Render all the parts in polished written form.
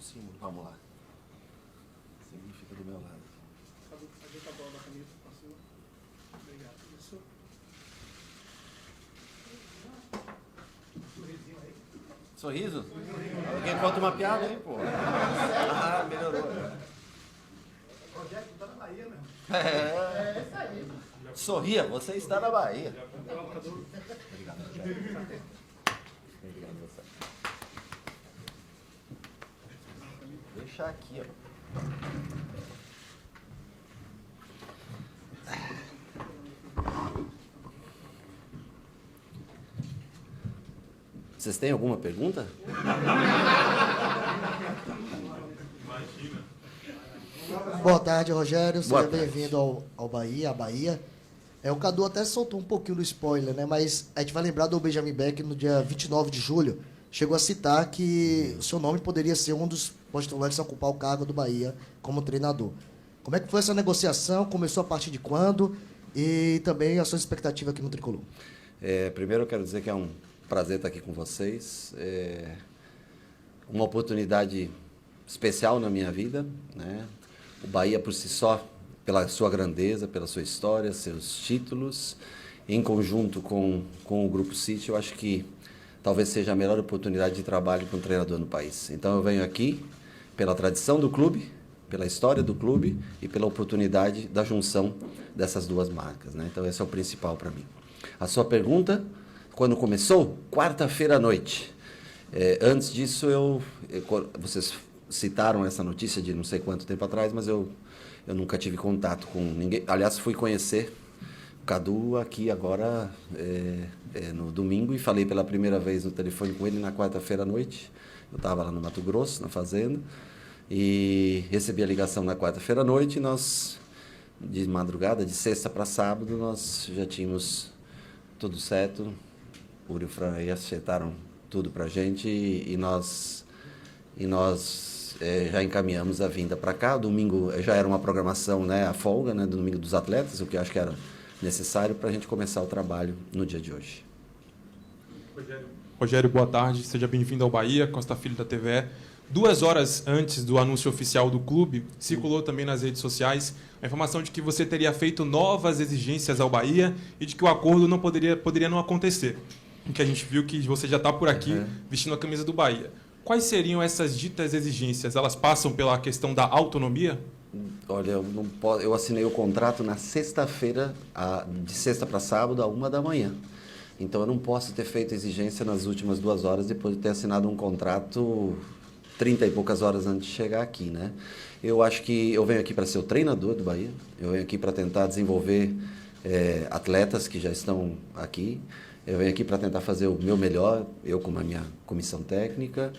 símbolo. Vamos lá. O símbolo fica do meu lado. Ajeita a bola da camisa para cima. Obrigado. Isso. Sorriso? Alguém conta uma piada aí, pô. Ah, melhorou. O projeto está na Bahia, né? É isso aí. Sorria, você está na Bahia. Obrigado. Obrigado você. Deixa aqui, ó. Vocês têm alguma pergunta? Boa tarde, Rogério. Boa Seja tarde. bem-vindo ao Bahia, à Bahia. O Cadu até soltou um pouquinho do spoiler, né? Mas a gente vai lembrar do Benjamin Beck no dia 29 de julho. Chegou a citar que o seu nome poderia ser um dos postulantes a ocupar o cargo do Bahia como treinador. Como é que foi essa negociação? Começou a partir de quando? E também a sua expectativa aqui no Tricolor. Primeiro eu quero dizer que é um prazer estar aqui com vocês. Uma oportunidade especial na minha vida, né? O Bahia por si só, pela sua grandeza, pela sua história, seus títulos, em conjunto com o Grupo City, eu acho que talvez seja a melhor oportunidade de trabalho para um treinador no país. Então eu venho aqui pela tradição do clube, pela história do clube e pela oportunidade da junção dessas duas marcas, né? Então esse é o principal para mim. A sua pergunta, quando começou? Quarta-feira à noite. Antes disso, vocês citaram essa notícia de não sei quanto tempo atrás, mas eu nunca tive contato com ninguém. Aliás, fui conhecer o Cadu aqui agora no domingo e falei pela primeira vez no telefone com ele na quarta-feira à noite. Eu estava lá no Mato Grosso, na fazenda, e recebi a ligação na quarta-feira à noite e nós, de madrugada, de sexta para sábado, nós já tínhamos tudo certo. O Uri e o Fran aí acertaram tudo para a gente e nós já encaminhamos a vinda para cá. Domingo já era uma programação, né, a folga, né, do domingo dos atletas, o que eu acho que era necessário para a gente começar o trabalho no dia de hoje. Rogério, boa tarde. Seja bem-vindo ao Bahia, Costa Filho da TVE. 2 horas antes do anúncio oficial do clube, circulou também nas redes sociais a informação de que você teria feito novas exigências ao Bahia e de que o acordo não poderia não acontecer. Em que a gente viu que você já está por aqui vestindo a camisa do Bahia. Quais seriam essas ditas exigências? Elas passam pela questão da autonomia? Olha, eu assinei o contrato na sexta-feira, de sexta para sábado, à 1h. Então, eu não posso ter feito exigência nas últimas 2 horas depois de ter assinado um contrato 30 e poucas horas antes de chegar aqui, né? Eu acho que eu venho aqui para ser o treinador do Bahia, eu venho aqui para tentar desenvolver atletas que já estão aqui, eu venho aqui para tentar fazer o meu melhor, eu com a minha comissão técnica.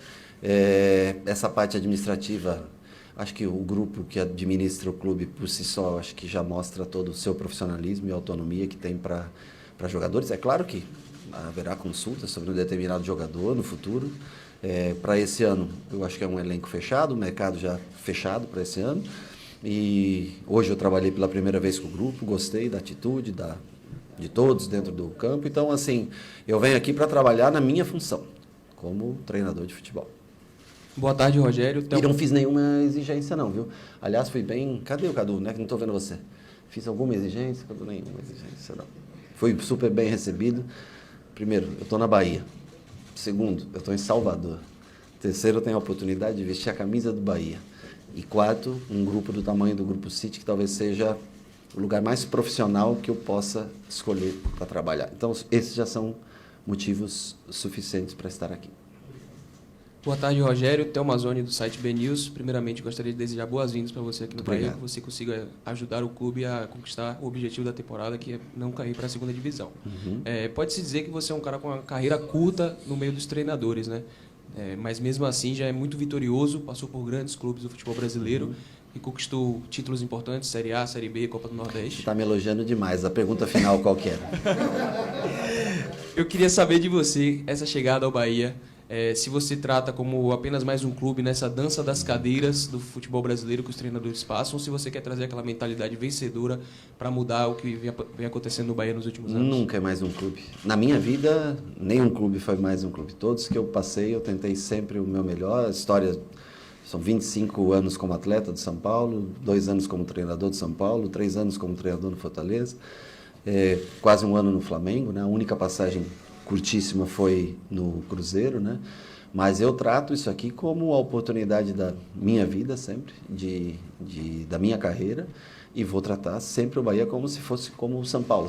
Essa parte administrativa, acho que o grupo que administra o clube por si só, acho que já mostra todo o seu profissionalismo e autonomia que tem para jogadores. É claro que haverá consulta sobre um determinado jogador no futuro. Para esse ano, eu acho que é um elenco fechado, o mercado já fechado para esse ano. E hoje eu trabalhei pela primeira vez com o grupo, gostei da atitude, de todos dentro do campo. Então, assim, eu venho aqui para trabalhar na minha função, como treinador de futebol. Boa tarde, Rogério. E não fiz nenhuma exigência não, viu? Aliás, fui bem... Cadê o Cadu, né? Que não estou vendo você. Fiz alguma exigência? Cadu, nenhuma exigência, não. Fui super bem recebido. Primeiro, eu estou na Bahia. Segundo, eu estou em Salvador. Terceiro, eu tenho a oportunidade de vestir a camisa do Bahia. E quarto, um grupo do tamanho do Grupo City, que talvez seja o lugar mais profissional que eu possa escolher para trabalhar. Então, esses já são motivos suficientes para estar aqui. Boa tarde, Rogério. Theo Mazzoni, do site BNews. Primeiramente, gostaria de desejar boas-vindas para você aqui no Bahia, que você consiga ajudar o clube a conquistar o objetivo da temporada, que é não cair para a segunda divisão. Pode-se dizer que você é um cara com uma carreira curta no meio dos treinadores, né? Mas mesmo assim já é muito vitorioso, passou por grandes clubes do futebol brasileiro e conquistou títulos importantes, Série A, Série B, Copa do Nordeste. Você está me elogiando demais. A pergunta final qual que era? Eu queria saber de você, essa chegada ao Bahia, se você trata como apenas mais um clube nessa dança das cadeiras do futebol brasileiro que os treinadores passam, ou se você quer trazer aquela mentalidade vencedora para mudar o que vem acontecendo no Bahia nos últimos anos. Nunca é mais um clube. Na minha vida, nenhum clube foi mais um clube. Todos que eu passei, eu tentei sempre o meu melhor. A história São 25 anos como atleta do São Paulo, 2 anos como treinador do São Paulo, 3 anos como treinador no Fortaleza, quase 1 ano no Flamengo, né? A única passagem curtíssima foi no Cruzeiro, né? Mas eu trato isso aqui como a oportunidade da minha vida sempre, da minha carreira, e vou tratar sempre o Bahia como se fosse como o São Paulo.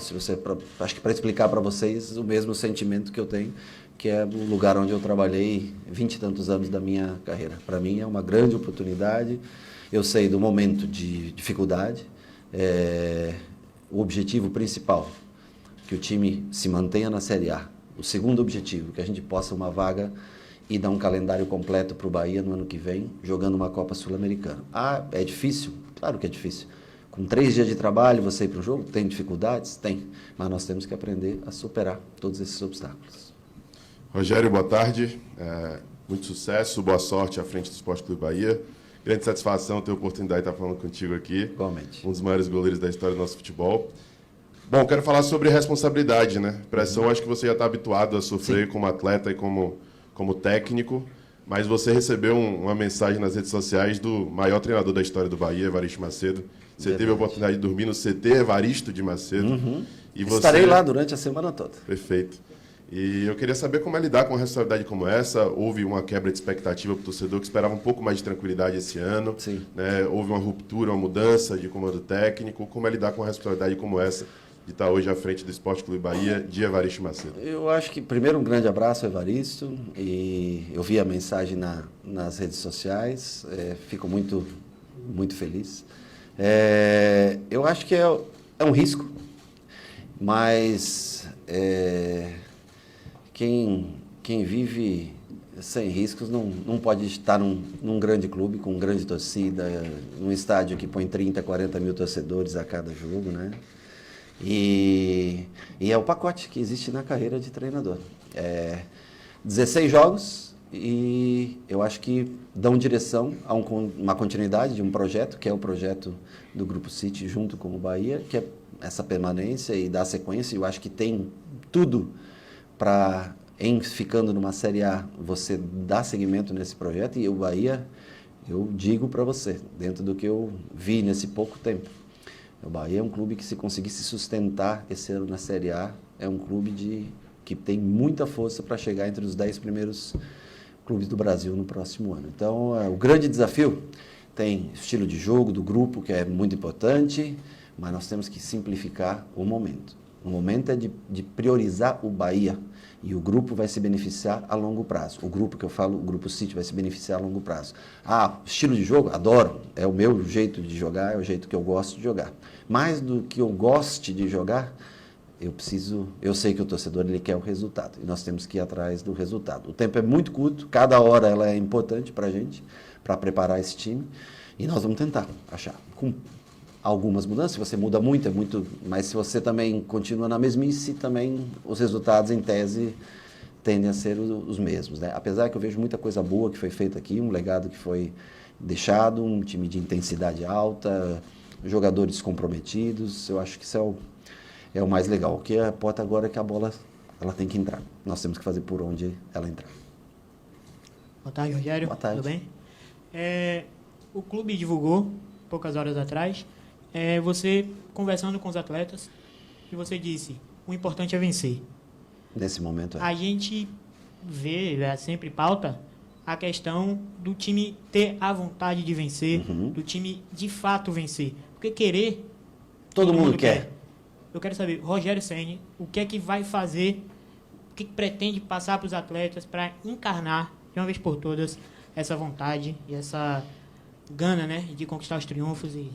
Acho que para explicar para vocês o mesmo sentimento que eu tenho, que é o lugar onde eu trabalhei 20 e tantos anos da minha carreira. Para mim é uma grande oportunidade. Eu sei do momento de dificuldade. O objetivo principal, que o time se mantenha na Série A. O segundo objetivo, que a gente possa uma vaga e dar um calendário completo para o Bahia no ano que vem, jogando uma Copa Sul-Americana. É difícil? Claro que é difícil. Com 3 dias de trabalho, você ir para o jogo? Tem dificuldades? Tem. Mas nós temos que aprender a superar todos esses obstáculos. Rogério, boa tarde. Muito sucesso, boa sorte à frente do Sport Clube Bahia. Grande satisfação ter a oportunidade de estar falando contigo aqui. Igualmente. Um dos maiores goleiros da história do nosso futebol. Bom, quero falar sobre responsabilidade, né? Pressão, acho que você já está habituado a sofrer como atleta e como técnico, mas você recebeu uma mensagem nas redes sociais do maior treinador da história do Bahia, Evaristo Macedo. Você teve a oportunidade de dormir no CT Evaristo de Macedo. E Estarei lá durante a semana toda. Perfeito. E eu queria saber como é lidar com uma responsabilidade como essa. Houve uma quebra de expectativa para o torcedor que esperava um pouco mais de tranquilidade esse ano. Sim. Né? Houve uma ruptura, uma mudança de comando técnico. Como é lidar com uma responsabilidade como essa de estar hoje à frente do Sport Clube Bahia, de Evaristo Macedo? Eu acho que, primeiro, um grande abraço, Evaristo. E eu vi a mensagem nas redes sociais. Fico muito, muito feliz. Eu acho que é um risco, mas quem vive sem riscos não pode estar num grande clube, com grande torcida, num estádio que põe 30, 40 mil torcedores a cada jogo, né? E é o pacote que existe na carreira de treinador. 16 jogos e eu acho que dão direção a uma continuidade de um projeto, que é o projeto do Grupo City junto com o Bahia, que é essa permanência e dar sequência. Eu acho que tem tudo para, ficando numa Série A, você dar seguimento nesse projeto. E o Bahia, eu digo para você, dentro do que eu vi nesse pouco tempo, o Bahia é um clube que, se conseguir se sustentar esse ano na Série A, é um clube que tem muita força para chegar entre os 10 primeiros clubes do Brasil no próximo ano. Então, o grande desafio tem estilo de jogo do grupo, que é muito importante, mas nós temos que simplificar o momento. O momento é de priorizar o Bahia, e o grupo vai se beneficiar a longo prazo. O grupo que eu falo, o Grupo City, vai se beneficiar a longo prazo. Estilo de jogo? Adoro. É o meu jeito de jogar, é o jeito que eu gosto de jogar. Mais do que eu goste de jogar, eu sei que o torcedor ele quer o resultado, e nós temos que ir atrás do resultado. O tempo é muito curto, cada hora ela é importante para a gente, para preparar esse time, e nós vamos tentar achar. Com algumas mudanças, se você muda muito, é muito, mas se você também continua na mesmice, também os resultados, em tese, tendem a ser os mesmos, né? Apesar que eu vejo muita coisa boa que foi feita aqui, um legado que foi deixado, um time de intensidade alta, jogadores comprometidos. Eu acho que isso é o mais legal. O que importa agora é que a bola ela tem que entrar. Nós temos que fazer por onde ela entrar. Boa tarde, Rogério. Boa tarde. Tudo bem? O clube divulgou, poucas horas atrás, você conversando com os atletas, e você disse, o importante é vencer. Nesse momento A gente vê, sempre pauta, a questão do time ter a vontade de vencer, do time de fato vencer. Porque querer... Todo mundo quer. Eu quero saber, Rogério Ceni, o que é que vai fazer, o que pretende passar para os atletas para encarnar, de uma vez por todas, essa vontade e essa gana, né, de conquistar os triunfos e...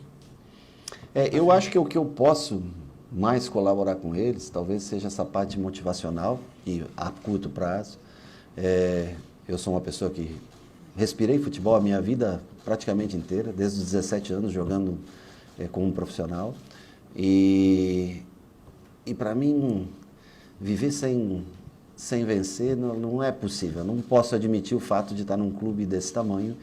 Eu acho que o que eu posso mais colaborar com eles, talvez seja essa parte motivacional, e a curto prazo. Eu sou uma pessoa que respirei futebol a minha vida praticamente inteira, desde os 17 anos jogando como um profissional. E para mim, viver sem vencer não é possível. Eu não posso admitir o fato de estar num clube desse tamanho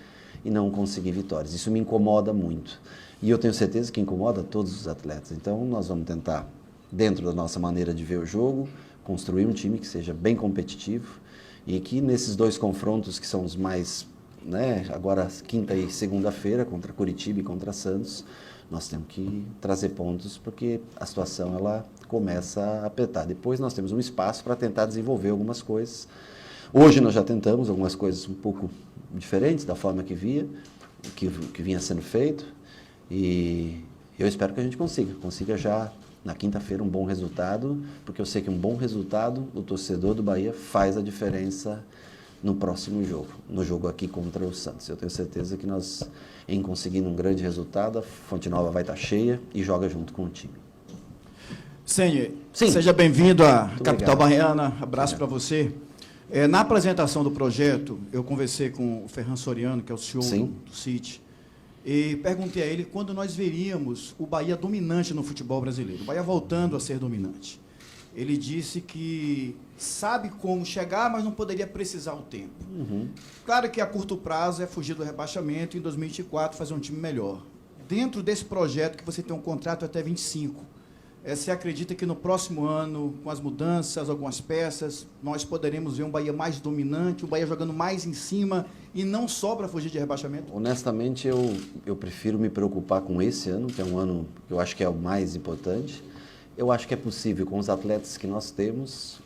e não conseguir vitórias. Isso me incomoda muito. E eu tenho certeza que incomoda todos os atletas. Então, nós vamos tentar, dentro da nossa maneira de ver o jogo, construir um time que seja bem competitivo e que, nesses 2 confrontos que são os mais né, agora quinta e segunda-feira, contra Curitiba e contra Santos, nós temos que trazer pontos, porque a situação ela começa a apertar. Depois nós temos um espaço para tentar desenvolver algumas coisas. Hoje nós já tentamos algumas coisas um pouco diferentes da forma que vinha sendo feito, e eu espero que a gente consiga já na quinta-feira um bom resultado, porque eu sei que um bom resultado, o torcedor do Bahia faz a diferença no próximo jogo, no jogo aqui contra o Santos. Eu tenho certeza que nós, em conseguindo um grande resultado, a Fonte Nova vai estar cheia e joga junto com o time. Senhor, Sim. seja bem-vindo à Muito capital obrigado. baiana. Abraço para você. Na apresentação do projeto, eu conversei com o Ferran Soriano, que é o CEO Sim. do City, e perguntei a ele quando nós veríamos o Bahia dominante no futebol brasileiro, o Bahia voltando a ser dominante. Ele disse que sabe como chegar, mas não poderia precisar o tempo. Claro que a curto prazo é fugir do rebaixamento e em 2024 fazer um time melhor. Dentro desse projeto que você tem um contrato até 25, você acredita que no próximo ano, com as mudanças, algumas peças, nós poderemos ver um Bahia mais dominante, um Bahia jogando mais em cima e não só para fugir de rebaixamento? Honestamente, eu prefiro me preocupar com esse ano, que é um ano que eu acho que é o mais importante. Eu acho que é possível, com os atletas que nós temos,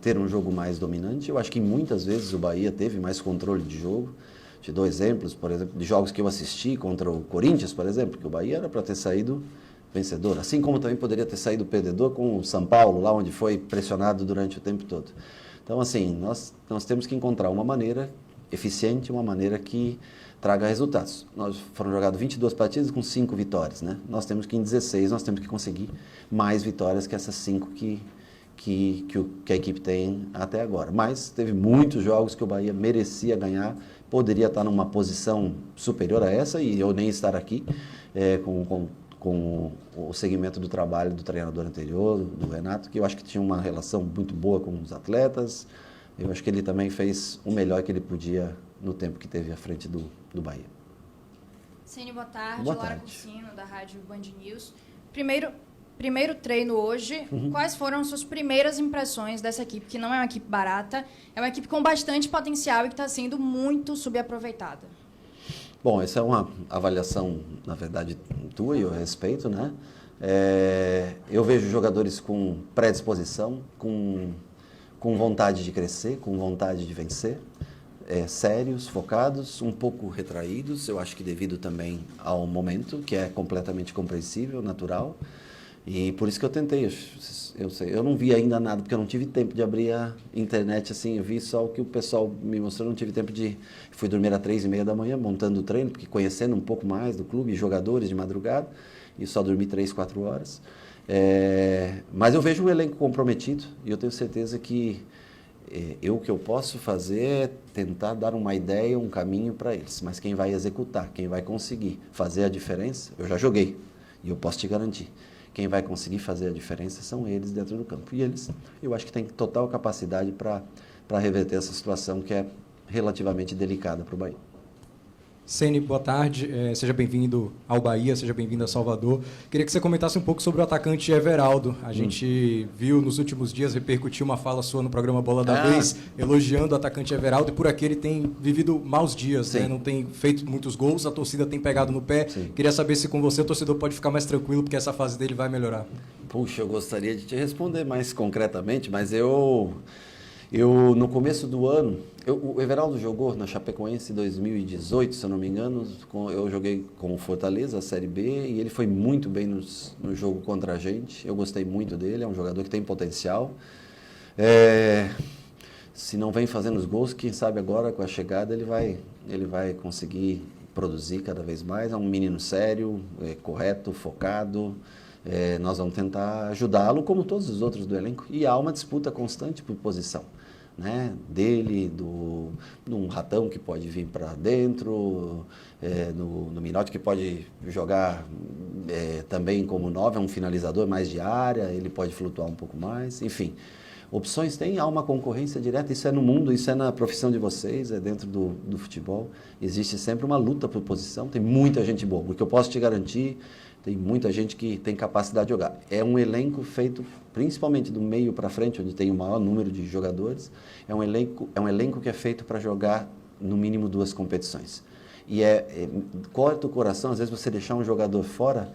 ter um jogo mais dominante. Eu acho que muitas vezes o Bahia teve mais controle de jogo. Te dou exemplos, por exemplo, de jogos que eu assisti contra o Corinthians, por exemplo, que o Bahia era para ter saído vencedor. Assim como também poderia ter saído perdedor com o São Paulo, lá onde foi pressionado durante o tempo todo. Então, assim, nós temos que encontrar uma maneira eficiente, uma maneira que traga resultados. Nós foram jogadas 22 partidas com 5 vitórias, né? Nós temos que, em 16, nós temos que conseguir mais vitórias que essas 5 que a equipe tem até agora. Mas teve muitos jogos que o Bahia merecia ganhar, poderia estar numa posição superior a essa, e eu nem estar aqui com o segmento do trabalho do treinador anterior, do Renato, que eu acho que tinha uma relação muito boa com os atletas. Eu acho que ele também fez o melhor que ele podia no tempo que teve à frente do Bahia. Cine, boa tarde. Boa Laura tarde. Cursino, da Rádio Band News. Primeiro treino hoje. Quais foram as suas primeiras impressões dessa equipe, que não é uma equipe barata, é uma equipe com bastante potencial e que está sendo muito subaproveitada? Bom, essa é uma avaliação, na verdade, tua, e eu respeito, né? Eu vejo jogadores com predisposição, com vontade de crescer, com vontade de vencer, sérios, focados, um pouco retraídos, eu acho que devido também ao momento, que é completamente compreensível, natural, e por isso que eu tentei. Eu não vi ainda nada, porque eu não tive tempo de abrir a internet, assim, eu vi só o que o pessoal me mostrou, não tive tempo fui dormir às 3h30 da manhã, montando o treino, porque conhecendo um pouco mais do clube, jogadores de madrugada, e só dormi 3, 4 horas. Mas eu vejo um elenco comprometido, e eu tenho certeza que o que eu posso fazer é tentar dar uma ideia, um caminho para eles, mas quem vai executar, quem vai conseguir fazer a diferença, eu já joguei, e eu posso te garantir. Quem vai conseguir fazer a diferença são eles dentro do campo. E eles, eu acho que têm total capacidade para reverter essa situação que é relativamente delicada para o Bahia. Ceni, boa tarde. Seja bem-vindo ao Bahia, seja bem-vindo a Salvador. Queria que você comentasse um pouco sobre o atacante Everaldo. A gente viu nos últimos dias repercutir uma fala sua no programa Bola da Vez, elogiando o atacante Everaldo, e por aqui ele tem vivido maus dias, né? Não tem feito muitos gols, a torcida tem pegado no pé. Sim. Queria saber se com você o torcedor pode ficar mais tranquilo, porque essa fase dele vai melhorar. Puxa, eu gostaria de te responder mais concretamente, mas no começo do ano, o Everaldo jogou na Chapecoense em 2018, se eu não me engano. Eu joguei com o Fortaleza, a Série B, e ele foi muito bem no jogo contra a gente. Eu gostei muito dele, é um jogador que tem potencial. Se não vem fazendo os gols, quem sabe agora com a chegada ele vai conseguir produzir cada vez mais. É um menino sério, correto, focado. Nós vamos tentar ajudá-lo, como todos os outros do elenco. E há uma disputa constante por posição, né? Dele, de um Ratão que pode vir para dentro, no Minotti que pode jogar também como 9, é um finalizador mais de área, ele pode flutuar um pouco mais, enfim. Opções tem, há uma concorrência direta, isso é no mundo, isso é na profissão de vocês, é dentro do futebol. Existe sempre uma luta por posição, tem muita gente boa, porque eu posso te garantir, tem muita gente que tem capacidade de jogar. É um elenco feito principalmente do meio para frente, onde tem o maior número de jogadores. É um elenco que é feito para jogar no mínimo 2 competições. E corta o coração, às vezes, você deixar um jogador fora,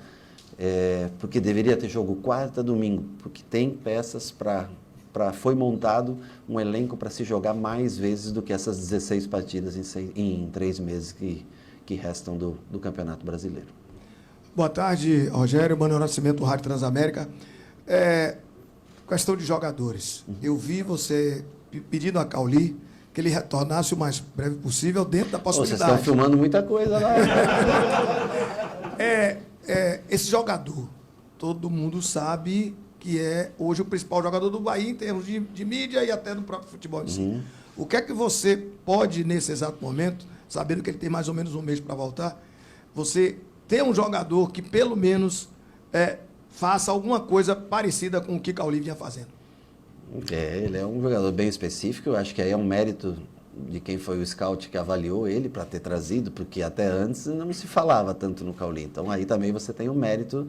porque deveria ter jogo quarta, domingo, porque tem peças foi montado um elenco para se jogar mais vezes do que essas 16 partidas em 3 meses que restam do Campeonato Brasileiro. Boa tarde, Rogério. Manuel Nascimento, do Rádio Transamérica. Questão de jogadores. Eu vi você pedindo a Cauli que ele retornasse o mais breve possível dentro da possibilidade. Vocês estão filmando muita coisa lá. Esse jogador, todo mundo sabe que é hoje o principal jogador do Bahia em termos de mídia e até do próprio futebol em si. O que é que você pode, nesse exato momento, sabendo que ele tem mais ou menos um mês para voltar, você ter um jogador que pelo menos faça alguma coisa parecida com o que Cauli vinha fazendo? Ele é um jogador bem específico, eu acho que aí é um mérito de quem foi o scout que avaliou ele para ter trazido, porque até antes não se falava tanto no Cauli. Então aí também você tem o mérito,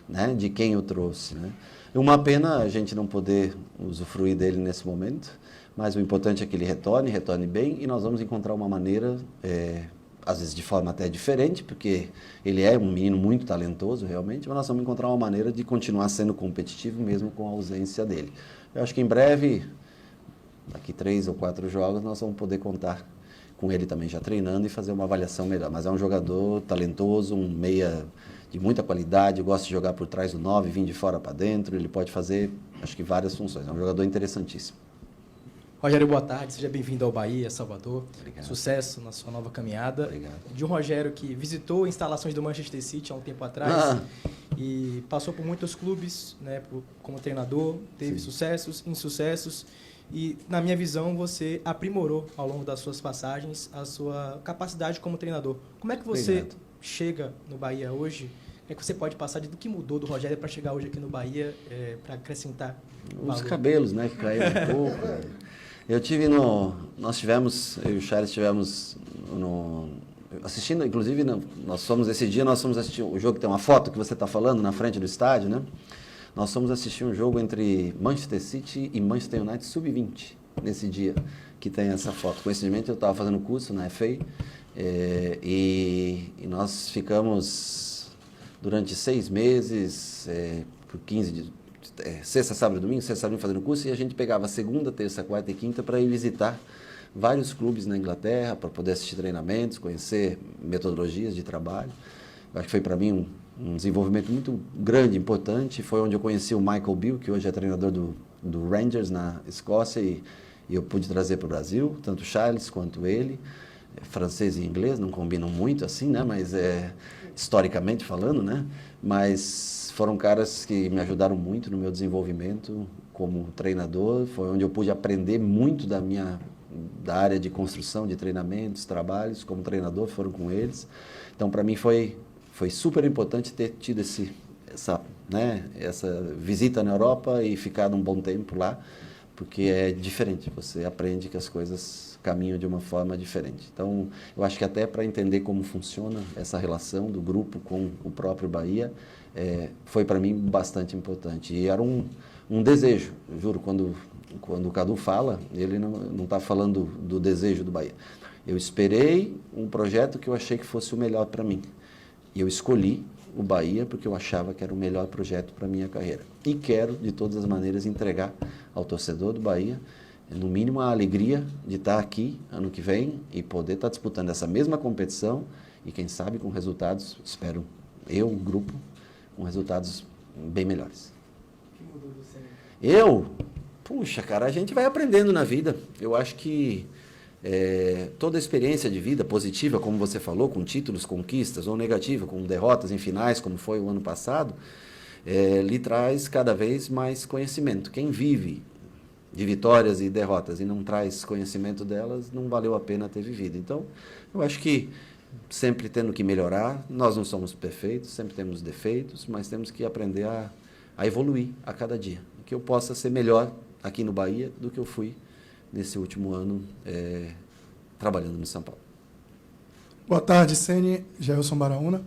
né, de quem o trouxe, né? Uma pena a gente não poder usufruir dele nesse momento, mas o importante é que ele retorne bem, e nós vamos encontrar uma maneira, às vezes de forma até diferente, porque ele é um menino muito talentoso realmente, mas nós vamos encontrar uma maneira de continuar sendo competitivo mesmo com a ausência dele. Eu acho que em breve, daqui 3 ou 4 jogos, nós vamos poder contar com ele também já treinando e fazer uma avaliação melhor. Mas é um jogador talentoso, um meia de muita qualidade, gosta de jogar por trás do 9, vir de fora para dentro, ele pode fazer, acho que várias funções. É um jogador interessantíssimo. Rogério, boa tarde, seja bem-vindo ao Bahia, Salvador. Obrigado. Sucesso na sua nova caminhada. Obrigado. De um Rogério que visitou instalações do Manchester City há um tempo atrás e passou por muitos clubes, né, como treinador, teve sucessos, insucessos, e, na minha visão, você aprimorou ao longo das suas passagens a sua capacidade como treinador. Como é que você chega no Bahia hoje? Como é que você pode passar do que mudou do Rogério para chegar hoje aqui no Bahia para acrescentar Os valor? cabelos, né, que caíram um pouco. Eu e o Charles estivemos assistindo, inclusive, nós fomos assistir o jogo que tem uma foto que você está falando na frente do estádio, né? Nós fomos assistir um jogo entre Manchester City e Manchester United Sub-20, nesse dia que tem essa foto. Coincidentemente, eu estava fazendo curso na FA e nós ficamos durante 6 meses, por 15 dias, sexta, sábado e domingo, fazendo curso, e a gente pegava segunda, terça, quarta e quinta para ir visitar vários clubes na Inglaterra, para poder assistir treinamentos, conhecer metodologias de trabalho. Eu acho que foi para mim um desenvolvimento muito grande, importante. Foi onde eu conheci o Michael Beale, que hoje é treinador do Rangers na Escócia, e eu pude trazer para o Brasil, tanto o Charles quanto ele. Francês e inglês não combinam muito assim, né? Mas historicamente falando, né? Mas foram caras que me ajudaram muito no meu desenvolvimento como treinador. Foi onde eu pude aprender muito da área de construção de treinamentos, trabalhos como treinador, foram com eles. Então, para mim foi super importante ter tido essa visita na Europa e ficado um bom tempo lá, porque é diferente, você aprende que as coisas caminham de uma forma diferente. Então, eu acho que até para entender como funciona essa relação do grupo com o próprio Bahia, foi para mim bastante importante. E era um desejo, eu juro, quando o Cadu fala, ele não está falando do desejo do Bahia. Eu esperei um projeto que eu achei que fosse o melhor para mim. E eu escolhi o Bahia porque eu achava que era o melhor projeto para a minha carreira. E quero, de todas as maneiras, entregar ao torcedor do Bahia, no mínimo, a alegria de estar aqui ano que vem e poder estar disputando essa mesma competição e, quem sabe, com resultados, espero eu, o grupo, com resultados bem melhores. O que mudou você? Puxa, cara, a gente vai aprendendo na vida. Eu acho que toda a experiência de vida positiva, como você falou, com títulos, conquistas, ou negativa, com derrotas em finais, como foi o ano passado, lhe traz cada vez mais conhecimento. Quem vive de vitórias e derrotas e não traz conhecimento delas, não valeu a pena ter vivido. Então, eu acho que sempre tendo que melhorar, nós não somos perfeitos, sempre temos defeitos, mas temos que aprender a evoluir a cada dia. Que eu possa ser melhor aqui no Bahia do que eu fui nesse último ano trabalhando no São Paulo. Boa tarde, Ceni, Gelson Baraúna.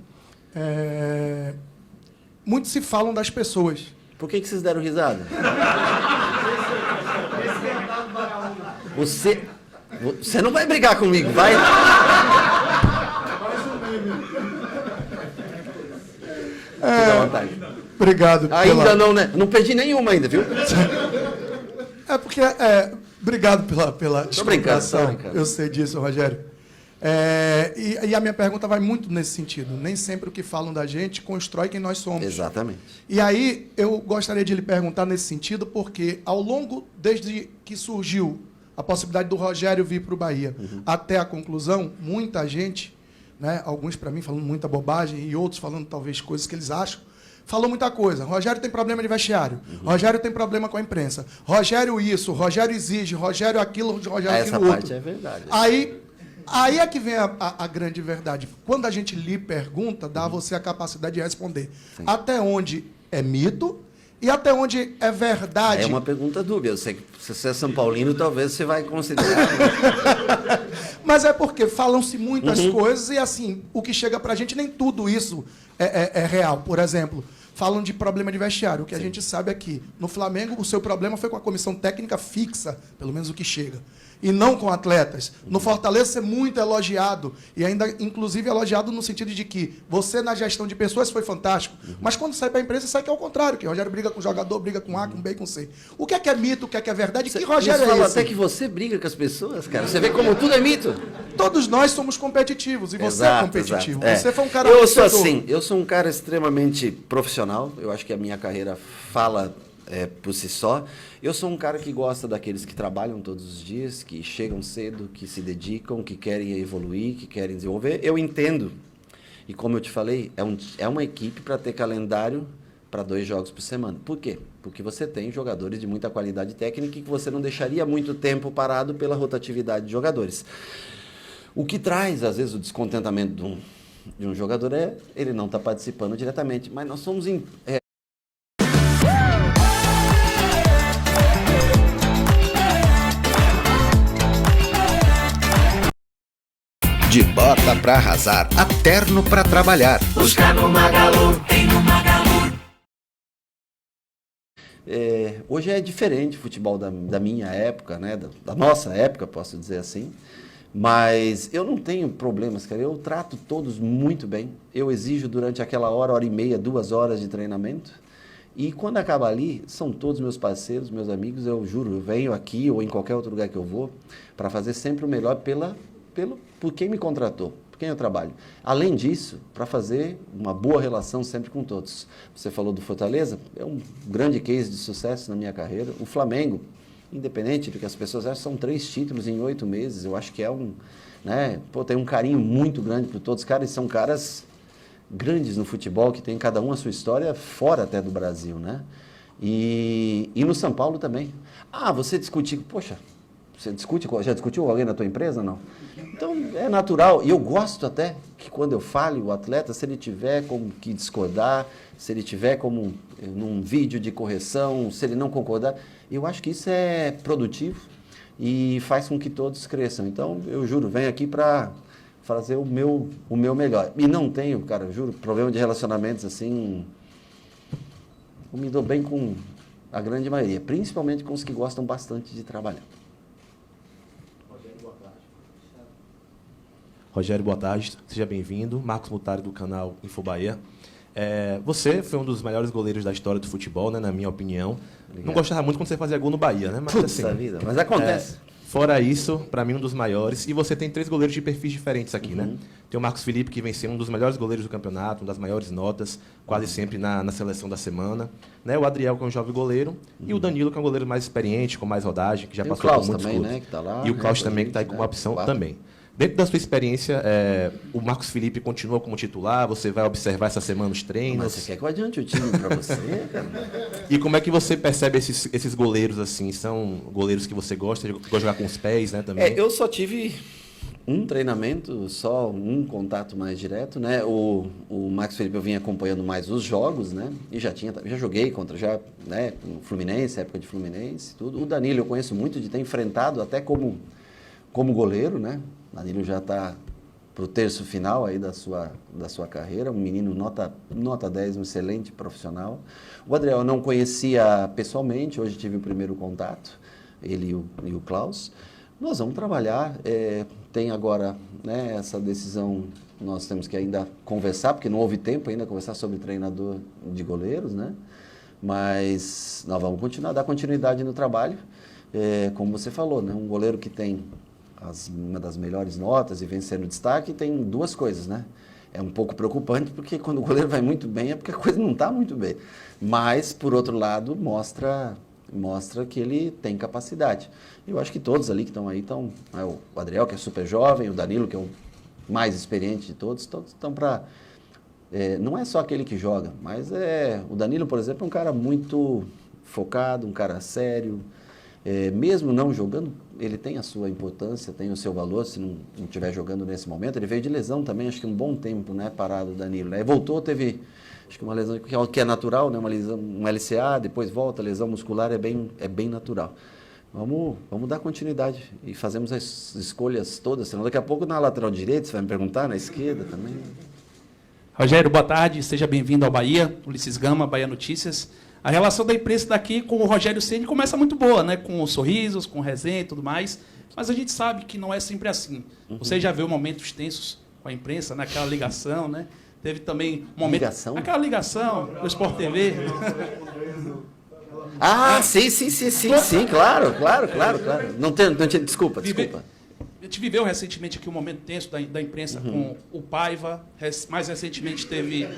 Muito se falam das pessoas. Por que vocês deram risada? Você não vai brigar comigo, vai? Fica à vontade. Obrigado. Ainda não, né? Não perdi nenhuma ainda, viu? É porque... obrigado pela explicação. Eu sei disso, Rogério. E a minha pergunta vai muito nesse sentido. Nem sempre o que falam da gente constrói quem nós somos. Exatamente. E aí, eu gostaria de lhe perguntar nesse sentido, porque ao longo, desde que surgiu a possibilidade do Rogério vir para o Bahia, até a conclusão, muita gente, né, alguns para mim falando muita bobagem e outros falando talvez coisas que eles acham, falou muita coisa. Rogério tem problema de vestiário. Rogério tem problema com a imprensa. Rogério isso, Rogério exige, Rogério aquilo, Rogério aquilo outro. Essa parte é verdade. Aí é que vem a grande verdade. Quando a gente lhe pergunta, dá a você a capacidade de responder. Sim. Até onde é mito e até onde é verdade. É uma pergunta dúbia. Eu sei que se você é São Paulino, talvez você vai considerar. Mas é porque falam-se muitas coisas e, assim, o que chega pra gente, nem tudo isso é real. Por exemplo, falam de problema de vestiário. O que a gente sabe é que, no Flamengo, o seu problema foi com a comissão técnica fixa, pelo menos o que chega, e não com atletas. No Fortaleza, você é muito elogiado, e ainda, inclusive, elogiado no sentido de que você, na gestão de pessoas, foi fantástico, mas quando sai para a imprensa, sai que é o contrário, que o Rogério briga com o jogador, briga com A, com B, com C. O que é mito, o que é verdade? Que Rogério é esse? Até que você briga com as pessoas, cara. Você vê como tudo é mito. Todos nós somos competitivos, e você é competitivo. Você foi um cara... Eu sou assim, eu sou um cara extremamente profissional, eu acho que a minha carreira fala por si só. Eu sou um cara que gosta daqueles que trabalham todos os dias, que chegam cedo, que se dedicam, que querem evoluir, que querem desenvolver. Eu entendo, e como eu te falei, é uma equipe para ter calendário para 2 jogos por semana. Por quê? Porque você tem jogadores de muita qualidade técnica e que você não deixaria muito tempo parado pela rotatividade de jogadores. O que traz, às vezes, o descontentamento de um jogador é ele não estar participando diretamente. Mas nós somos... De bota pra arrasar, a terno pra trabalhar. Busca no Magalu, tem no Magalu. Hoje é diferente o futebol da minha época, né? Da nossa época, posso dizer assim. Mas eu não tenho problemas, cara. Eu trato todos muito bem. Eu exijo durante aquela hora e meia, 2 horas de treinamento. E quando acaba ali, são todos meus parceiros, meus amigos. Eu juro, eu venho aqui ou em qualquer outro lugar que eu vou para fazer sempre o melhor por quem me contratou, por quem eu trabalho. Além disso, para fazer uma boa relação sempre com todos. Você falou do Fortaleza, é um grande case de sucesso na minha carreira. O Flamengo, independente do que as pessoas acham, são 3 títulos em 8 meses. Eu acho que tem um carinho muito grande por todos os caras. São caras grandes no futebol, que tem cada um a sua história fora até do Brasil, né? E no São Paulo também. Você discutiu, já discutiu alguém na tua empresa, não? Então, é natural. E eu gosto até que quando eu falo, o atleta, se ele tiver como que discordar, se ele tiver como num vídeo de correção, se ele não concordar, eu acho que isso é produtivo e faz com que todos cresçam. Então, eu juro, venho aqui para fazer o meu melhor. E não tenho, cara, eu juro, problema de relacionamentos assim. Eu me dou bem com a grande maioria, principalmente com os que gostam bastante de trabalhar. Rogério, boa tarde. Seja bem-vindo. Marcos Mutari, do canal Infobahia. Você foi um dos melhores goleiros da história do futebol, né, na minha opinião. Obrigado. Não gostava muito quando você fazia gol no Bahia, né? Mas, Puta vida, mas acontece. Fora isso, para mim, um dos maiores. E você tem 3 goleiros de perfis diferentes aqui, né? Tem o Marcos Felipe, que vem sendo um dos melhores goleiros do campeonato, uma das maiores notas, quase sempre na seleção da semana. Né? O Adriel, que é um jovem goleiro. E o Danilo, que é um goleiro mais experiente, com mais rodagem, que já tem passou por muitos também, clubes. Né, que tá lá, e o Klaus também, que está aí como opção também. Dentro da sua experiência, o Marcos Felipe continua como titular? Você vai observar essa semana os treinos? Mas você quer que eu adiante o time para você, cara? E como é que você percebe esses goleiros assim? São goleiros que você gosta de jogar com os pés, né? Também? Eu só tive um treinamento, só um contato mais direto, né? O Marcos Felipe eu vinha acompanhando mais os jogos, né? E já joguei contra né? O Fluminense, época de Fluminense, tudo. O Danilo eu conheço muito de ter enfrentado até como goleiro, né? Danilo já está para o terço final aí da sua carreira, um menino nota 10, um excelente profissional. O Adriel eu não conhecia pessoalmente, hoje tive o primeiro contato, ele e o Klaus. Nós vamos trabalhar. Tem agora, né, essa decisão, nós temos que ainda conversar, porque não houve tempo ainda conversar sobre treinador de goleiros, né? Mas nós vamos dar continuidade no trabalho. Como você falou, né? Um goleiro que tem uma das melhores notas e vem sendo destaque, tem duas coisas, né? É um pouco preocupante, porque quando o goleiro vai muito bem é porque a coisa não está muito bem. Mas, por outro lado, mostra que ele tem capacidade. Eu acho que todos ali que estão aí estão... O Adriel, que é super jovem, o Danilo, que é o mais experiente de todos estão para... não é só aquele que joga, mas o Danilo, por exemplo, é um cara muito focado, um cara sério. Mesmo não jogando, ele tem a sua importância, tem o seu valor, se não estiver jogando nesse momento. Ele veio de lesão também, acho que um bom tempo, né, parado o Danilo. Né? Voltou, teve, acho que uma lesão que é natural, né, uma lesão, um LCA, depois volta, lesão muscular, é bem natural. Vamos dar continuidade e fazemos as escolhas todas. Senão daqui a pouco na lateral direita, você vai me perguntar, na esquerda também. Rogério, boa tarde, seja bem-vindo ao Bahia, Ulisses Gama, Bahia Notícias. A relação da imprensa daqui com o Rogério Ceni começa muito boa, né? Com os sorrisos, com resenha e tudo mais, mas a gente sabe que não é sempre assim. Você já viu momentos tensos com a imprensa, naquela ligação, né? Teve também um momento... Ligação? Aquela ligação do Sport TV. Sim, claro. Não tinha, desculpa. A gente viveu recentemente aqui um momento tenso da imprensa com o Paiva, mais recentemente teve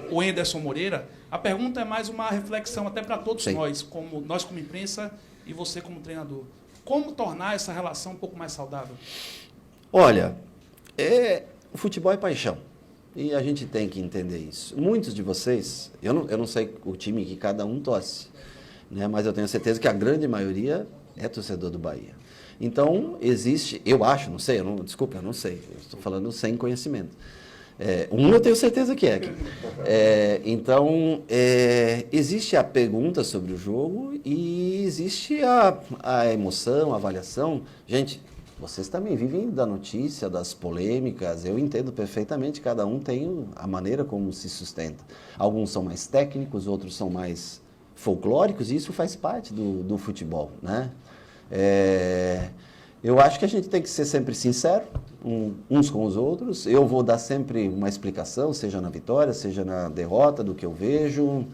o Anderson Moreira. A pergunta é mais uma reflexão até para todos nós como imprensa e você como treinador. Como tornar essa relação um pouco mais saudável? Olha, o futebol é paixão e a gente tem que entender isso. Muitos de vocês, eu não sei o time que cada um torce, né, mas eu tenho certeza que a grande maioria é torcedor do Bahia. Então, existe, eu acho, não sei, eu não sei, eu estou falando sem conhecimento. Eu tenho certeza que é. Então, existe a pergunta sobre o jogo e existe a emoção, a avaliação. Gente, vocês também vivem da notícia, das polêmicas, eu entendo perfeitamente, cada um tem a maneira como se sustenta. Alguns são mais técnicos, outros são mais folclóricos, e isso faz parte do futebol, né? Eu acho que a gente tem que ser sempre sincero uns com os outros. Eu vou dar sempre uma explicação, seja na vitória, seja na derrota, do que eu vejo.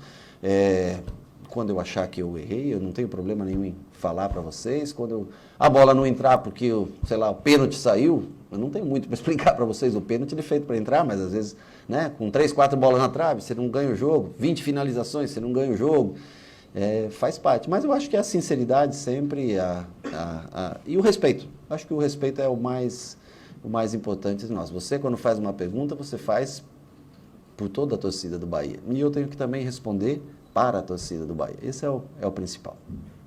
Quando eu achar que eu errei, eu não tenho problema nenhum em falar para vocês. Quando a bola não entrar porque, o pênalti saiu, eu não tenho muito para explicar para vocês. O pênalti ele é feito para entrar, mas às vezes, né, com 3, 4 bolas na trave, você não ganha o jogo. 20 finalizações, você não ganha o jogo. Faz parte, mas eu acho que a sinceridade sempre e o respeito. Acho que o respeito é o mais importante de nós. Você, quando faz uma pergunta, você faz por toda a torcida do Bahia. E eu tenho que também responder para a torcida do Bahia. Esse é o principal.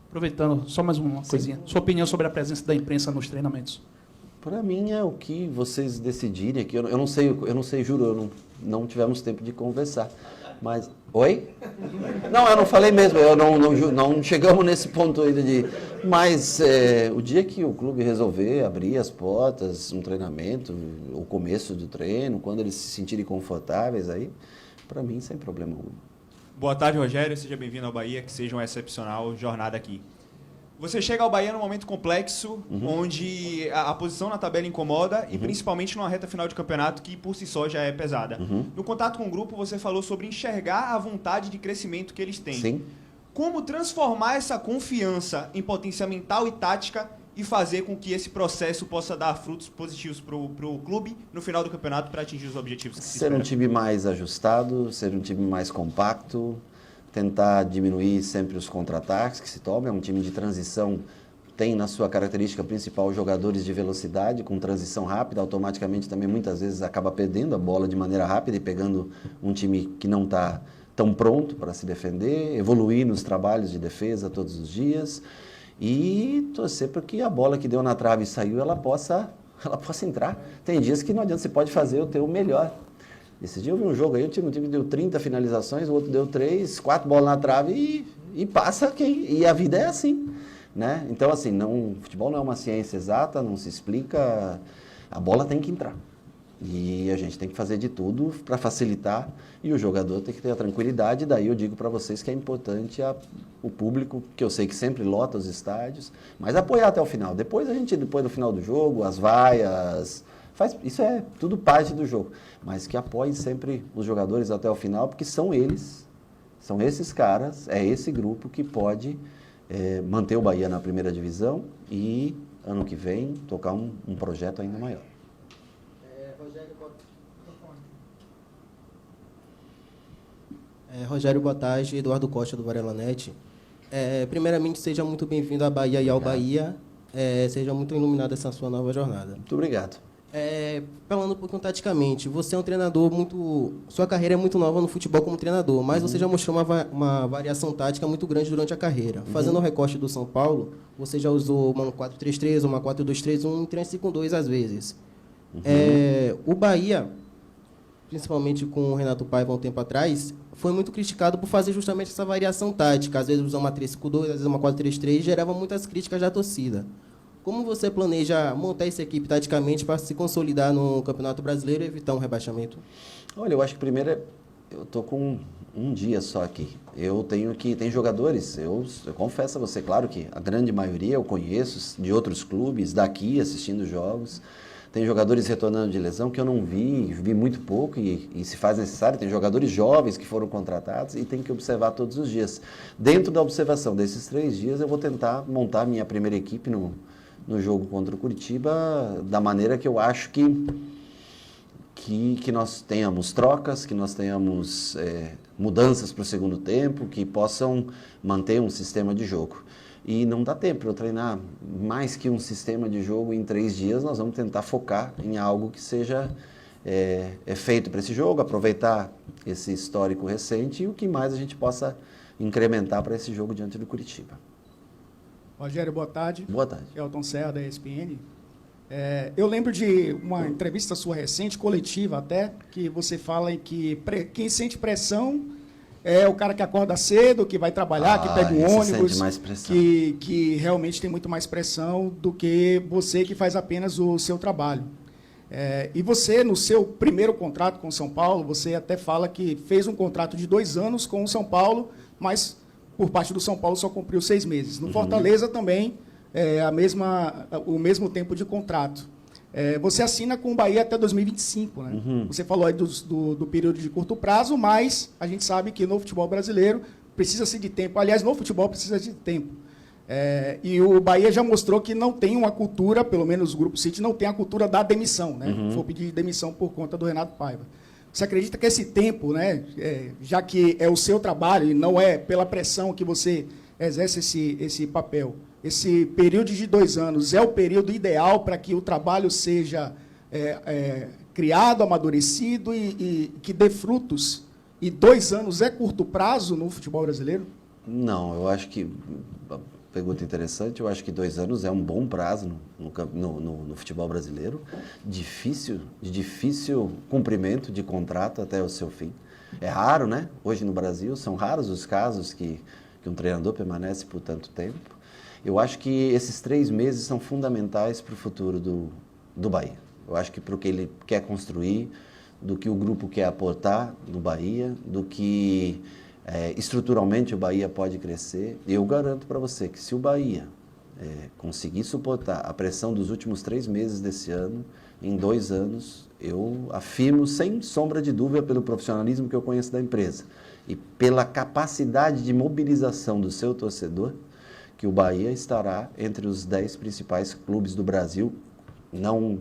Aproveitando, só mais uma coisinha. Sua opinião sobre a presença da imprensa nos treinamentos? Para mim é o que vocês decidirem aqui. Eu não sei, juro, não tivemos tempo de conversar. Mas... Oi? Não, eu não falei mesmo, não chegamos nesse ponto ainda de... Mas o dia que o clube resolver abrir as portas, um treinamento, o começo do treino, quando eles se sentirem confortáveis aí, para mim, sem problema algum. Boa tarde, Rogério. Seja bem-vindo ao Bahia, que seja uma excepcional jornada aqui. Você chega ao Bahia num momento complexo, onde a posição na tabela incomoda e principalmente numa reta final de campeonato que por si só já é pesada. No contato com o grupo, você falou sobre enxergar a vontade de crescimento que eles têm. Sim. Como transformar essa confiança em potência mental e tática e fazer com que esse processo possa dar frutos positivos para o clube no final do campeonato para atingir os objetivos que se esperam? Ser um time mais ajustado, ser um time mais compacto, tentar diminuir sempre os contra-ataques que se tomam. É um time de transição, tem na sua característica principal jogadores de velocidade, com transição rápida, automaticamente também muitas vezes acaba perdendo a bola de maneira rápida e pegando um time que não está tão pronto para se defender, evoluir nos trabalhos de defesa todos os dias e torcer para que a bola que deu na trave e saiu, ela possa entrar. Tem dias que não adianta, você pode fazer o teu melhor. Esse dia eu vi um jogo aí, um time que deu 30 finalizações, o outro deu 3, 4 bolas na trave e passa quem. E a vida é assim, né? Então, assim, futebol não é uma ciência exata, não se explica, a bola tem que entrar. E a gente tem que fazer de tudo para facilitar e o jogador tem que ter a tranquilidade. Daí eu digo para vocês que é importante o público, que eu sei que sempre lota os estádios, mas apoiar até o final. Depois do final do jogo, as vaias, isso é tudo parte do jogo. Mas que apoiem sempre os jogadores até o final, porque são esses caras, é esse grupo que pode manter o Bahia na primeira divisão e ano que vem tocar um projeto ainda maior. Rogério, boa tarde. Eduardo Costa, do Varela.net. Primeiramente, seja muito bem-vindo à Bahia e ao Bahia. Seja muito iluminado essa sua nova jornada. Muito obrigado. Falando um pouquinho taticamente, você é um treinador sua carreira é muito nova no futebol como treinador, mas você já mostrou uma variação tática muito grande durante a carreira. Fazendo o recorte do São Paulo, você já usou uma 4-3-3, uma 4-2-3-1 e 3-5-2 às vezes. O Bahia, principalmente com o Renato Paiva um tempo atrás, foi muito criticado por fazer justamente essa variação tática. Às vezes usar uma 3-5-2, às vezes uma 4-3-3, gerava muitas críticas da torcida. Como você planeja montar essa equipe taticamente para se consolidar no Campeonato Brasileiro e evitar um rebaixamento? Olha, eu acho que primeiro eu estou com um dia só aqui. Tem jogadores, eu confesso a você, claro que a grande maioria eu conheço de outros clubes, daqui assistindo jogos. Tem jogadores retornando de lesão que eu não vi muito pouco e se faz necessário. Tem jogadores jovens que foram contratados e tem que observar todos os dias. Dentro da observação desses 3 dias, eu vou tentar montar minha primeira equipe no jogo contra o Curitiba da maneira que eu acho que nós tenhamos trocas, que nós tenhamos mudanças para o segundo tempo, que possam manter um sistema de jogo. E não dá tempo para eu treinar mais que um sistema de jogo em 3 dias. Nós vamos tentar focar em algo que seja feito para esse jogo, aproveitar esse histórico recente e o que mais a gente possa incrementar para esse jogo diante do Curitiba. Rogério, boa tarde. Boa tarde. Elton Serra, da ESPN. Eu lembro de uma entrevista sua recente, coletiva até, que você fala em que quem sente pressão é o cara que acorda cedo, que vai trabalhar, que pega um ônibus, que realmente tem muito mais pressão do que você que faz apenas o seu trabalho. E você, no seu primeiro contrato com o São Paulo, você até fala que fez um contrato de 2 anos com o São Paulo, mas por parte do São Paulo só cumpriu 6 meses. No Fortaleza também o mesmo tempo de contrato. Você assina com o Bahia até 2025, né? Você falou aí do período de curto prazo, mas a gente sabe que no futebol brasileiro precisa-se de tempo. Aliás, no futebol precisa de tempo. E o Bahia já mostrou que não tem uma cultura, pelo menos o Grupo City, não tem a cultura da demissão, né? Foi pedir demissão por conta do Renato Paiva. Você acredita que esse tempo, né, já que é o seu trabalho e não é pela pressão que você exerce esse papel, esse período de 2 anos é o período ideal para que o trabalho seja criado, amadurecido e que dê frutos? E 2 anos é curto prazo no futebol brasileiro? Não, eu acho que... Pergunta interessante. Eu acho que 2 anos é um bom prazo no futebol brasileiro. De difícil cumprimento de contrato até o seu fim. É raro, né? Hoje no Brasil são raros os casos que um treinador permanece por tanto tempo. Eu acho que esses 3 meses são fundamentais para o futuro do Bahia. Eu acho que para o que ele quer construir, do que o grupo quer aportar no Bahia, do que... estruturalmente o Bahia pode crescer. Eu garanto para você que se o Bahia conseguir suportar a pressão dos últimos 3 meses desse ano, em 2 anos, eu afirmo sem sombra de dúvida pelo profissionalismo que eu conheço da empresa e pela capacidade de mobilização do seu torcedor, que o Bahia estará entre os 10 principais clubes do Brasil. Não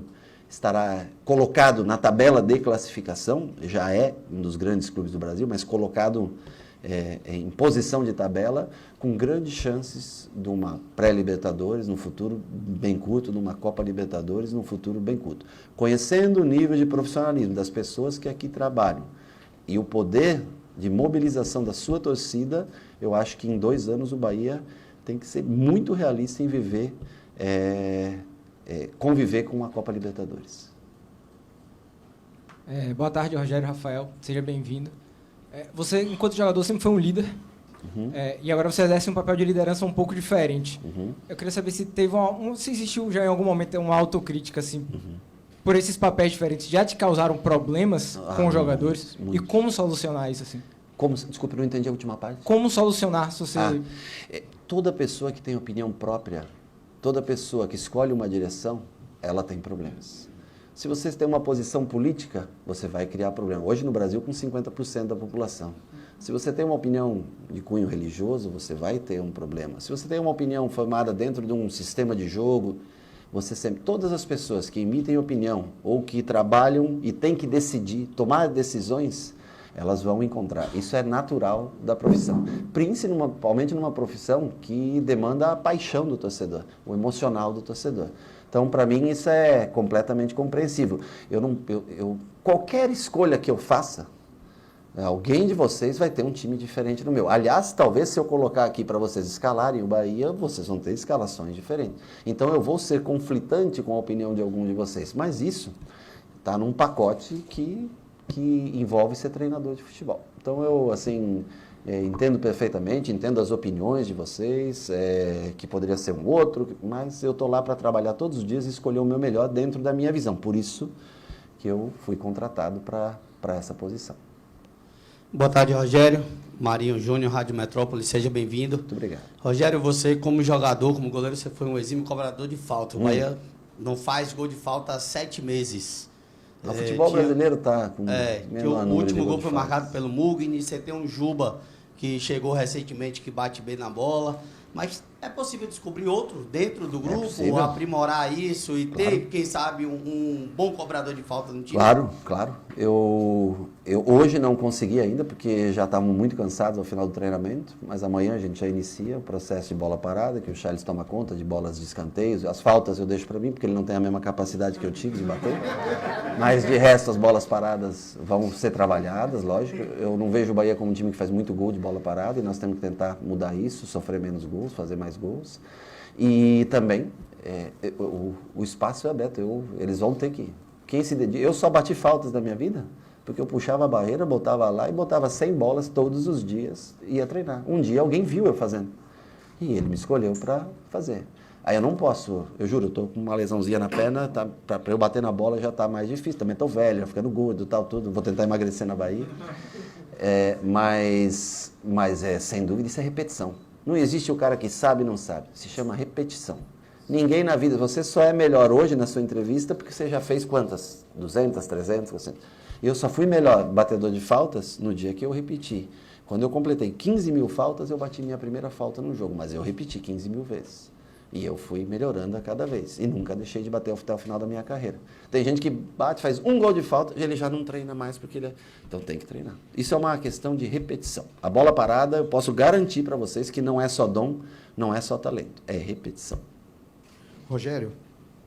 estará colocado na tabela de classificação, já é um dos grandes clubes do Brasil, mas colocado em posição de tabela, com grandes chances de uma pré-Libertadores no futuro bem curto, de uma Copa Libertadores no futuro bem curto. Conhecendo o nível de profissionalismo das pessoas que aqui trabalham e o poder de mobilização da sua torcida, eu acho que em 2 anos o Bahia tem que ser muito realista em conviver com uma Copa Libertadores. Boa tarde, Rogério, Rafael. Seja bem-vindo. Você, enquanto jogador, sempre foi um líder. E agora você exerce um papel de liderança um pouco diferente. Eu queria saber se teve se existiu já em algum momento uma autocrítica assim, por esses papéis diferentes, já te causaram problemas com os jogadores? Muito. E como solucionar isso, assim? Desculpa, eu não entendi a última parte. Como solucionar se você... Toda pessoa que tem opinião própria, toda pessoa que escolhe uma direção, ela tem problemas. Se você tem uma posição política, você vai criar problema. Hoje no Brasil, com 50% da população. Se você tem uma opinião de cunho religioso, você vai ter um problema. Se você tem uma opinião formada dentro de um sistema de jogo, você sempre... Todas as pessoas que emitem opinião ou que trabalham e têm que decidir, tomar decisões, elas vão encontrar. Isso é natural da profissão. Principalmente numa profissão que demanda a paixão do torcedor, o emocional do torcedor. Então, para mim, isso é completamente compreensível. Qualquer escolha que eu faça, alguém de vocês vai ter um time diferente do meu. Aliás, talvez se eu colocar aqui para vocês escalarem o Bahia, vocês vão ter escalações diferentes. Então, eu vou ser conflitante com a opinião de algum de vocês. Mas isso está num pacote que envolve ser treinador de futebol. Então, eu, assim, entendo perfeitamente, entendo as opiniões de vocês, que poderia ser um outro, mas eu estou lá para trabalhar todos os dias e escolher o meu melhor dentro da minha visão. Por isso que eu fui contratado para essa posição. Boa tarde, Rogério. Marinho Júnior, Rádio Metrópole, seja bem-vindo. Muito obrigado. Rogério, você como jogador, como goleiro, você foi um exímio cobrador de falta. O Bahia não faz gol de falta há 7 meses. O futebol brasileiro está com o último gol foi marcado pelo Mugni, você tem um Juba que chegou recentemente, que bate bem na bola. Mas é possível descobrir outro dentro do grupo, aprimorar isso e ter, quem sabe, um bom cobrador de falta no time? Claro. Eu hoje não consegui ainda, porque já estávamos muito cansados ao final do treinamento, mas amanhã a gente já inicia o processo de bola parada, que o Charles toma conta de bolas de escanteios. As faltas eu deixo para mim, porque ele não tem a mesma capacidade que eu tive de bater. Mas, de resto, as bolas paradas vão ser trabalhadas, lógico. Eu não vejo o Bahia como um time que faz muito gol de bola parada, e nós temos que tentar mudar isso, sofrer menos gols, fazer mais gols. E também, o espaço é aberto, eles vão ter que... Quem se dedica... Eu só bati faltas na minha vida, porque eu puxava a barreira, botava lá e botava 100 bolas todos os dias e ia treinar. Um dia alguém viu eu fazendo, e ele me escolheu para fazer. Aí eu não posso, eu juro, eu estou com uma lesãozinha na perna, para eu bater na bola já está mais difícil, também estou velho, ficando gordo, tudo, vou tentar emagrecer na Bahia. Mas sem dúvida, isso é repetição. Não existe o cara que sabe e não sabe, se chama repetição. Ninguém na vida, você só é melhor hoje na sua entrevista porque você já fez quantas? 200, 300, 400? Eu só fui melhor batedor de faltas no dia que eu repeti. Quando eu completei 15 mil faltas, eu bati minha primeira falta no jogo, mas eu repeti 15 mil vezes. E eu fui melhorando a cada vez. E nunca deixei de bater até o final da minha carreira. Tem gente que bate, faz um gol de falta, e ele já não treina mais porque ele... Então tem que treinar. Isso é uma questão de repetição. A bola parada, eu posso garantir para vocês que não é só dom, não é só talento, é repetição. Rogério,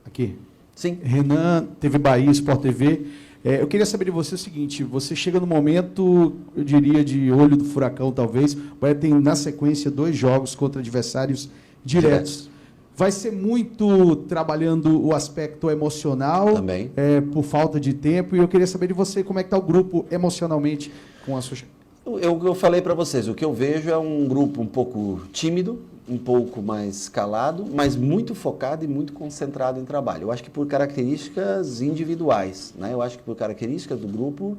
aqui. Sim. Renan, TV Bahia, Sport TV. Eu queria saber de você o seguinte, você chega no momento, eu diria, de olho do furacão, talvez. O Bahia tem, na sequência, 2 jogos contra adversários diretos. Vai ser muito trabalhando o aspecto emocional, também, por falta de tempo. E eu queria saber de você como é que está o grupo emocionalmente com a sua... Eu falei para vocês, o que eu vejo é um grupo um pouco tímido, um pouco mais calado, mas muito focado e muito concentrado em trabalho. Eu acho que por características individuais, né? Eu acho que por características do grupo,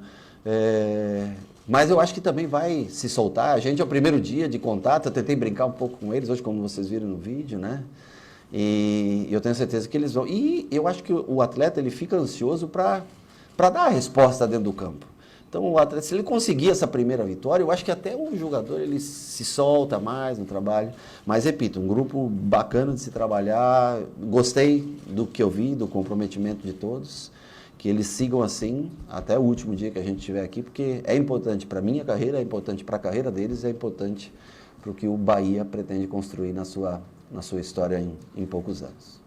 mas eu acho que também vai se soltar. A gente é o primeiro dia de contato, eu tentei brincar um pouco com eles hoje, como vocês viram no vídeo, né? E eu tenho certeza que eles vão. E eu acho que o atleta ele fica ansioso para dar a resposta dentro do campo. Então, o atleta, se ele conseguir essa primeira vitória, eu acho que até o jogador ele se solta mais no trabalho. Mas, repito, um grupo bacana de se trabalhar. Gostei do que eu vi, do comprometimento de todos. Que eles sigam assim até o último dia que a gente estiver aqui, porque é importante para a minha carreira, é importante para a carreira deles, é importante para o que o Bahia pretende construir na sua história em poucos anos.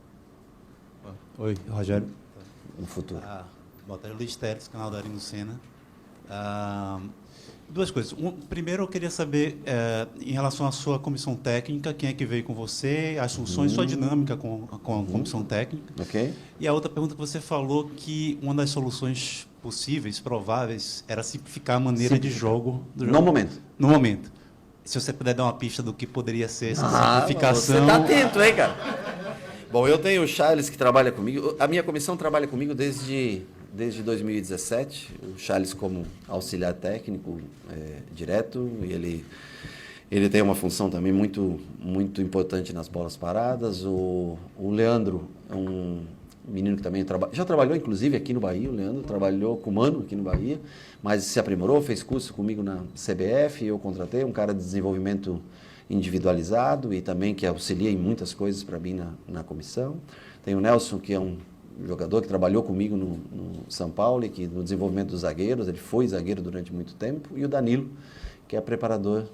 Oi, Rogério. No futuro. Boa tarde, Luiz Teres, canal da Arino Senna. 2 coisas. Primeiro, eu queria saber, em relação à sua comissão técnica, quem é que veio com você, as funções, sua dinâmica com a comissão técnica. Okay. E a outra pergunta que você falou que uma das soluções possíveis, prováveis, era simplificar a maneira de jogo do jogo. No momento. No momento. Se você puder dar uma pista do que poderia ser essa simplificação. Você está atento, hein, cara? Bom, eu tenho o Charles que trabalha comigo. A minha comissão trabalha comigo desde 2017. O Charles como auxiliar técnico direto. E ele tem uma função também muito importante nas bolas paradas. O Leandro é um menino que também já trabalhou, inclusive, aqui no Bahia. O Leandro trabalhou com o Mano aqui no Bahia, mas se aprimorou, fez curso comigo na CBF. Eu contratei um cara de desenvolvimento individualizado e também que auxilia em muitas coisas para mim na comissão. Tem o Nelson, que é um jogador que trabalhou comigo no São Paulo e que no desenvolvimento dos zagueiros, ele foi zagueiro durante muito tempo. E o Danilo, que é preparador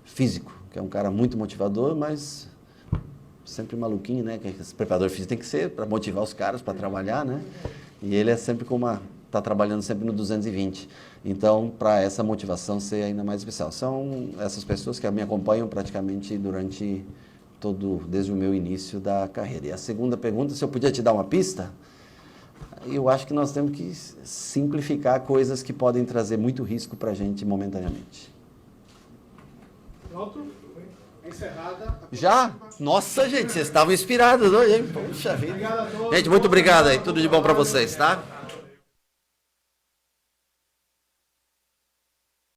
físico, que é um cara muito motivador, mas sempre maluquinho, né? Que esse preparador físico tem que ser para motivar os caras para trabalhar, né? E ele é sempre está trabalhando sempre no 220. Então, para essa motivação ser ainda mais especial. São essas pessoas que me acompanham praticamente desde o meu início da carreira. E a segunda pergunta, se eu podia te dar uma pista, eu acho que nós temos que simplificar coisas que podem trazer muito risco para a gente momentaneamente. Pronto? Encerrada. Já? Nossa, gente, vocês estavam inspirados hoje, hein? Poxa vida. Gente, muito obrigado aí. Tudo de bom para vocês, tá?